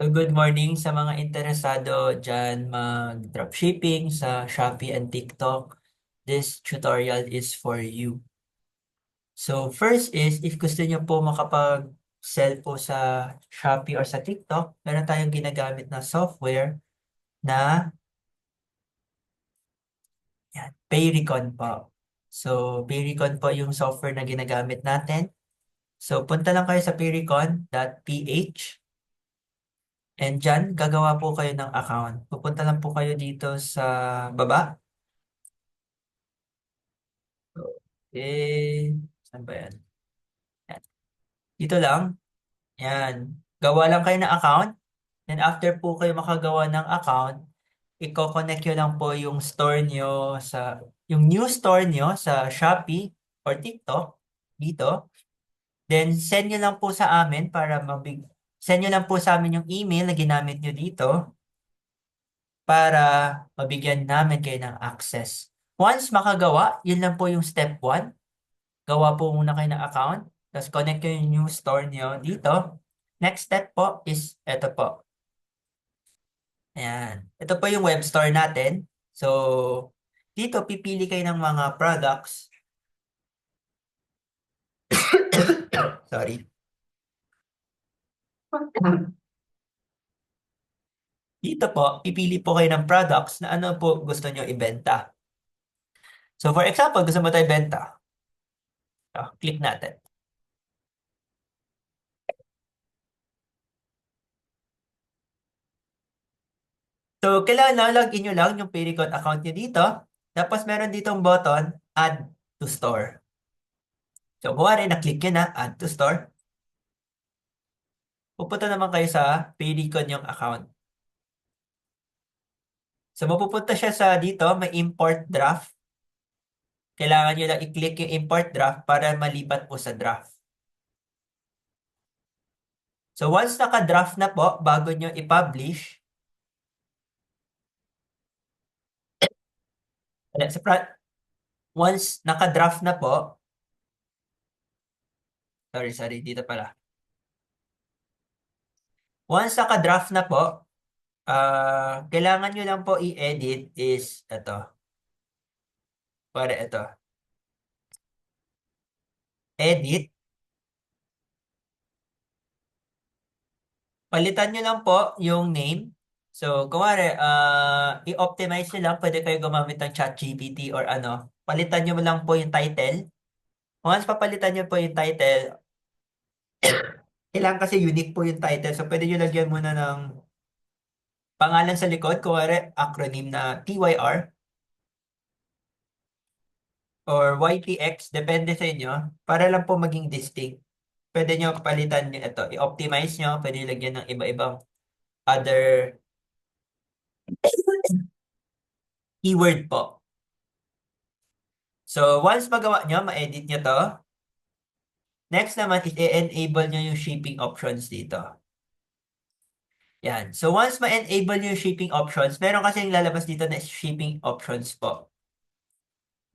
So good morning sa mga interesado dyan mag-dropshipping sa Shopee and TikTok. This tutorial is for you. So first is, if gusto niyo po makapag-sell po sa Shopee or sa TikTok, meron tayong ginagamit na software na Payrecon po. So Payrecon po yung software na ginagamit natin. So punta lang kayo sa payrecon.ph. And dyan, gagawa po kayo ng account. Pupunta lang po kayo dito sa baba. Okay. Saan ba yan? Yan. Dito lang. Yan. Gawa lang kayo ng account. Then after po kayo makagawa ng account, i-connect nyo lang po yung store nyo yung new store nyo sa Shopee or TikTok dito. Then send nyo lang po sa amin send nyo lang po sa amin yung email na ginamit nyo dito para mabigyan namin kayo ng access. Once makagawa, yun lang po yung step 1. Gawa po muna kayo ng account. Tapos connect ko yung new store nyo dito. Next step po is ito po. Ayan. Ito po yung web store natin. So, dito pipili kayo ng mga products. Sorry. Dito po, pipili po kayo ng products na ano po gusto nyo ibenta. So, for example, gusto mo tayo ibenta. So, click natin. So, kailangan na login nyo lang yung Payrecon account nyo dito. Tapos, meron ditong button, Add to Store. So, kuwari, na-click nyo na, Add to Store. Pupunta naman kayo sa Payrecon yung account. So, mapupunta siya sa dito, may import draft. Kailangan nyo lang i-click yung import draft para malipat po sa draft. So, once naka-draft na po, bago nyo i-publish, once naka-draft na po, sorry, dito pala. Once naka-draft na po, kailangan nyo lang po i-edit is ito. Para ito. Edit. Palitan nyo lang po yung name. So, kumari, i-optimize nyo lang. Pwede kayo gumamit ng ChatGPT or ano. Palitan nyo lang po yung title. Once papalitan nyo po yung title, kailangan kasi unique po yung title. So, pwede nyo lagyan muna ng pangalan sa likod. Kumari, acronym na TYR or YTX. Depende sa inyo. Para lang po maging distinct. Pwede nyo palitan nyo ito. I-optimize nyo. Pwede nyo lagyan ng iba-ibang other keyword po. So, once magawa nyo, ma-edit nyo to. Next naman is i-enable nyo yung shipping options dito. Yan. So, once ma-enable nyo yung shipping options, meron kasing lalabas dito na shipping options po.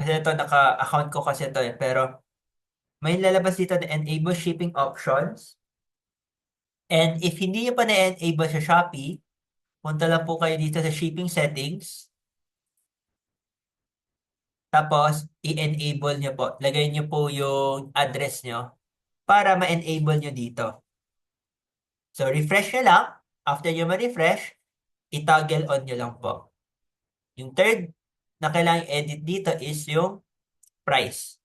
Kasi ito, naka-account ko kasi ito eh. Pero, may lalabas dito na enable shipping options. And if hindi nyo pa na-enable sa Shopee, punta lang po kayo dito sa shipping settings. Tapos, i-enable nyo po. Lagay nyo po yung address nyo para ma-enable nyo dito. So, refresh nyo lang. After nyo ma-refresh, i-toggle on nyo lang po. Yung third na kailangang edit dito is yung price.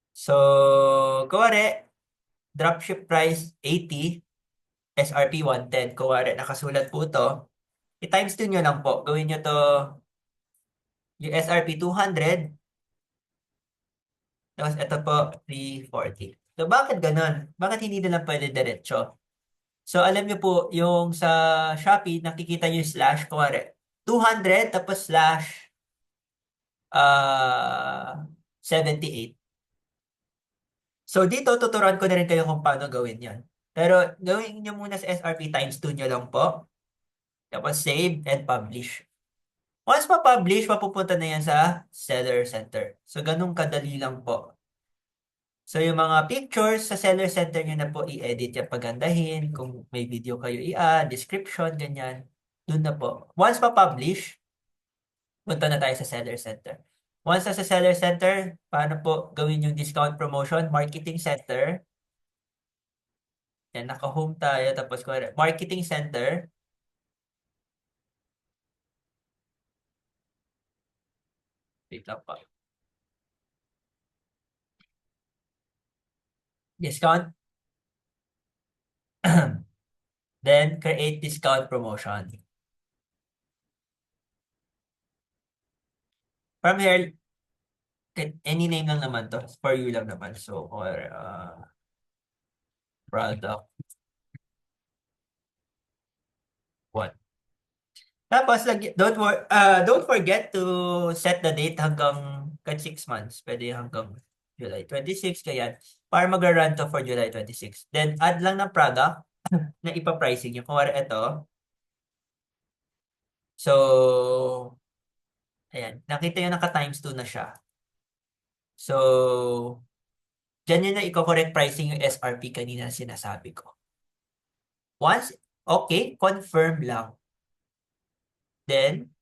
So, kuwari, dropship price 80, SRP 110. Kuwari, nakasulat po to. I-times 2 nyo lang po. Gawin nyo to yung SRP 200. Tapos ito po, 340. So, bakit ganun? Bakit hindi na lang pwede diretso? So, alam nyo po, yung sa Shopee, nakikita nyo yung slash, kuwari, 200, tapos slash 78. So, dito, tuturuan ko na rin kayo kung paano gawin yan. Pero, gawin nyo muna sa SRP times 2 nyo lang po. Tapos, save and publish. Once ma-publish, mapupunta na yan sa Seller Center. So, ganun kadali lang po. So, yung mga pictures sa seller center nyo na po i-edit yan, pagandahin. Kung may video kayo i-add, description, ganyan. Doon na po. Once pa-publish, punta na tayo sa seller center. Once sa seller center, paano po gawin yung discount promotion? Marketing center. Yan, naka-home tayo. Tapos, marketing center. Wait lang pa. Discount. Then, create discount promotion. From here, any name lang naman to. For you lang naman. So, or product one. Tapos, don't forget to set the date hanggang 6 months. Pwede hanggang July 26, kaya para mag-run to for July 26. Then, add lang ng product na ipa-pricing nyo. Kung wala ito. So, ayan. Nakita nyo naka times 2 na siya. So, dyan nyo na i-correct pricing yung SRP kanina na sinasabi ko. Once, okay, confirm lang. Then,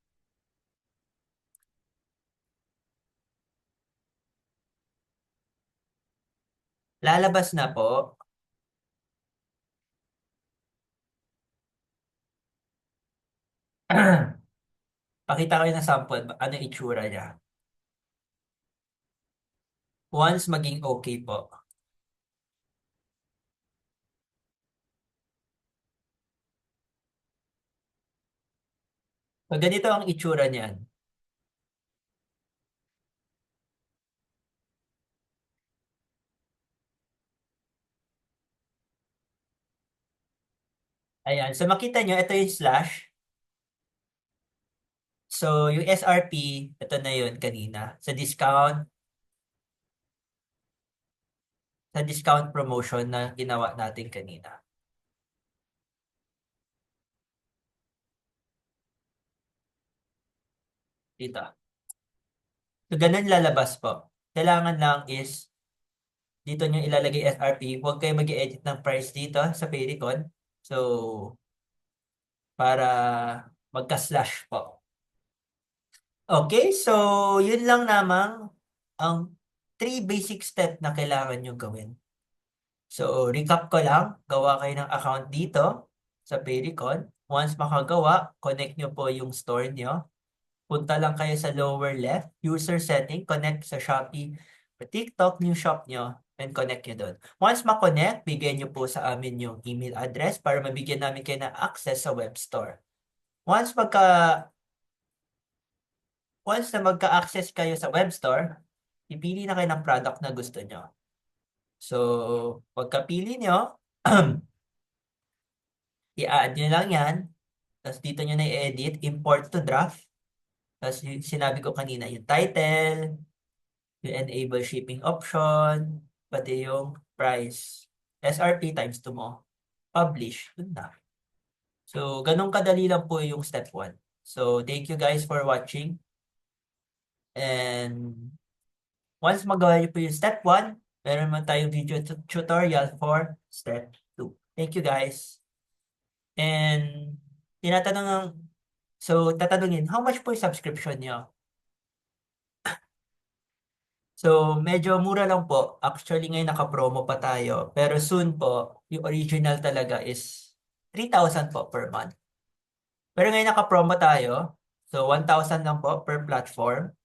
lalabas na po. Pakita ko yung sample. Ano yung itsura niya. Once maging okay po. So, ganito ang itsura niyan. Ayan. So, makita nyo, ito yung slash. So, yung SRP, ito na yun kanina. Sa discount promotion na ginawa natin kanina. Dito. So, ganun lalabas po. Kailangan lang is, dito nyo ilalagay SRP. Huwag kayo mag-edit ng price dito sa Payrecon. So, para magka-slash po. Okay, so yun lang namang ang 3 basic step na kailangan nyo gawin. So, recap ko lang, gawa kayo ng account dito sa Payrecon. Once makagawa, connect nyo po yung store nyo. Punta lang kayo sa lower left, user setting, connect sa Shopee, TikTok, new shop nyo, and connect nyo doon. Once ma-connect, bigyan nyo po sa amin yung email address para mabigyan namin kayo ng access sa web store. Once Once na magka-access kayo sa web store, ipili na kayo ng product na gusto nyo. So, pagkapili nyo, i-add nyo lang yan. Tapos dito nyo na i-edit, import to draft. Tapos yung sinabi ko kanina, yung title, yung enable shipping option, pati yung price. SRP times 2 mo. Publish. Dun na. So, ganun kadali lang po yung step 1. So, thank you guys for watching. And once magawa niyo po yung step 1, meron naman tayong video tutorial for step 2. Thank you guys. And tinatanong ng, so tatanungin, how much po yung subscription niyo? So medyo mura lang po. Actually ngayon naka-promo pa tayo. Pero soon po, yung original talaga is 3,000 po per month. Pero ngayon naka-promo tayo. So 1,000 lang po per platform.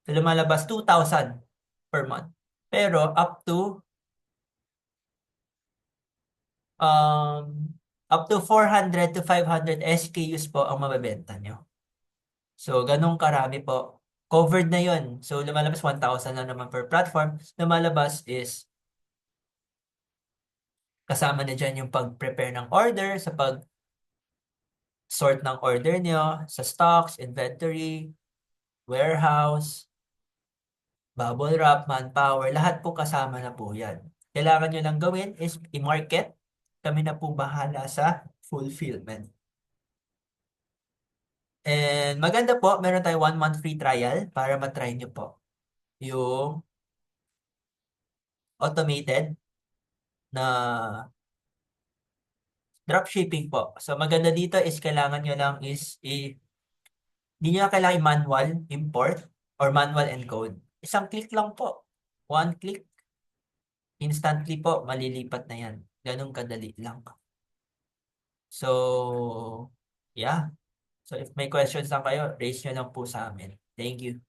So lumalabas 2,000 per month. Pero um, up to 400 to 500 SKUs po ang mabebenta nyo. So, ganun karami po. Covered na yon. So, lumalabas 1,000 lang naman per platform. Lumalabas is kasama na dyan yung pag-prepare ng order, sa pag-sort ng order nyo, sa stocks, inventory, warehouse, bubble wrap, manpower, lahat po kasama na po yan. Kailangan nyo lang gawin is i-market. Kami na po bahala sa fulfillment. And maganda po, meron tayo 1 month free trial para matry nyo po yung automated na dropshipping po. So maganda dito is kailangan nyo lang is hindi nyo na kailangan manual import or manual encode. Isang click lang po. One click, instantly po, malilipat na yan. Ganun kadali lang. So, yeah. So if may questions lang kayo, raise nyo lang po sa amin. Thank you.